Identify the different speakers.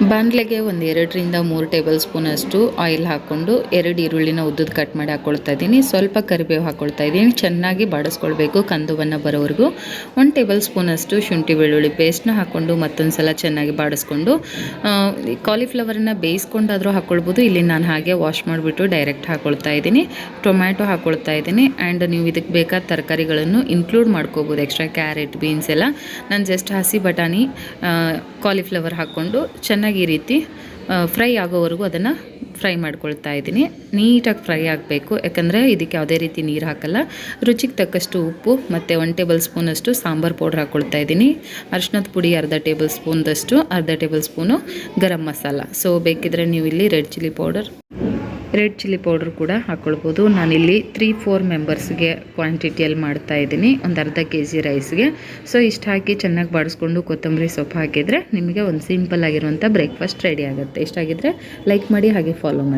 Speaker 1: ಬಾಣಲೆಗೆ ಒಂದು 2ರಿಂದ 3 ಟೇಬಲ್ ಸ್ಪೂನಷ್ಟು ಆಯಿಲ್ ಹಾಕ್ಕೊಂಡು 2 ಈರುಳ್ಳಿನ ಉದ್ದುದ್ದು ಕಟ್ ಮಾಡಿ ಹಾಕ್ಕೊಳ್ತಾ ಇದ್ದೀನಿ. ಸ್ವಲ್ಪ ಕರಿಬೇವು ಹಾಕ್ಕೊಳ್ತಾ ಇದ್ದೀನಿ. ಚೆನ್ನಾಗಿ ಬಾಡಿಸ್ಕೊಳ್ಬೇಕು ಕಂದುವನ್ನು ಬರೋವರೆಗೂ. 1 ಟೇಬಲ್ ಸ್ಪೂನಷ್ಟು ಶುಂಠಿ ಬೆಳ್ಳುಳ್ಳಿ ಪೇಸ್ಟ್ನ ಹಾಕ್ಕೊಂಡು ಮತ್ತೊಂದು ಸಲ ಚೆನ್ನಾಗಿ ಬಾಡಿಸ್ಕೊಂಡು ಕಾಲಿಫ್ಲವರನ್ನು ಬೇಯಿಸ್ಕೊಂಡಾದರೂ ಹಾಕ್ಕೊಳ್ಬೋದು. ಇಲ್ಲಿ ನಾನು ಹಾಗೆ ವಾಶ್ ಮಾಡಿಬಿಟ್ಟು ಡೈರೆಕ್ಟ್ ಹಾಕ್ಕೊಳ್ತಾ ಇದ್ದೀನಿ. ಟೊಮ್ಯಾಟೊ ಹಾಕ್ಕೊಳ್ತಾ ಇದ್ದೀನಿ. ಆ್ಯಂಡ್ ನೀವು ಇದಕ್ಕೆ ಬೇಕಾದ ತರಕಾರಿಗಳನ್ನು ಇನ್ಕ್ಲೂಡ್ ಮಾಡ್ಕೋಬೋದು. ಎಕ್ಸ್ಟ್ರಾ ಕ್ಯಾರೆಟ್, ಬೀನ್ಸ್ ಎಲ್ಲ. ನಾನು ಜಸ್ಟ್ ಹಸಿ ಬಟಾಣಿ, ಕಾಲಿಫ್ಲವರ್ ಹಾಕ್ಕೊಂಡು ಚೆನ್ನಾಗಿ ಈ ರೀತಿ ಫ್ರೈ ಆಗೋವರೆಗೂ ಅದನ್ನು ಫ್ರೈ ಮಾಡ್ಕೊಳ್ತಾ ಇದ್ದೀನಿ. ನೀಟಾಗಿ ಫ್ರೈ ಆಗಬೇಕು, ಯಾಕಂದರೆ ಇದಕ್ಕೆ ಯಾವುದೇ ರೀತಿ ನೀರು ಹಾಕಲ್ಲ. ರುಚಿಗೆ ತಕ್ಕಷ್ಟು ಉಪ್ಪು ಮತ್ತು 1 ಟೇಬಲ್ ಸ್ಪೂನಷ್ಟು ಸಾಂಬಾರು ಪೌಡ್ರ್ ಹಾಕ್ಕೊಳ್ತಾ ಇದ್ದೀನಿ. ಅರಿಶಿಣದ ಪುಡಿ ಅರ್ಧ table spoon garam masala. So ಬೇಕಿದ್ರೆ ನೀವು ಇಲ್ಲಿ ರೆಡ್ ಚಿಲ್ಲಿ ಪೌಡರ್ ಕೂಡ ಹಾಕ್ಕೊಳ್ಬೋದು. ನಾನಿಲ್ಲಿ 3-4 ಮೆಂಬರ್ಸ್ಗೆ ಕ್ವಾಂಟಿಟಿಯಲ್ಲಿ ಮಾಡ್ತಾ ಇದ್ದೀನಿ, ಒಂದು ಅರ್ಧ kg ರೈಸ್ಗೆ. ಸೊ ಇಷ್ಟು ಹಾಕಿ ಚೆನ್ನಾಗಿ ಬಾಡಿಸ್ಕೊಂಡು ಕೊತ್ತಂಬರಿ ಸೊಪ್ಪು ಹಾಕಿದರೆ ನಿಮಗೆ ಒಂದು ಸಿಂಪಲ್ ಆಗಿರುವಂಥ ಬ್ರೇಕ್ಫಾಸ್ಟ್ ರೆಡಿ ಆಗುತ್ತೆ. ಇಷ್ಟಾಗಿದ್ದರೆ ಲೈಕ್ ಮಾಡಿ, ಹಾಗೆ ಫಾಲೋ ಮಾಡಿ.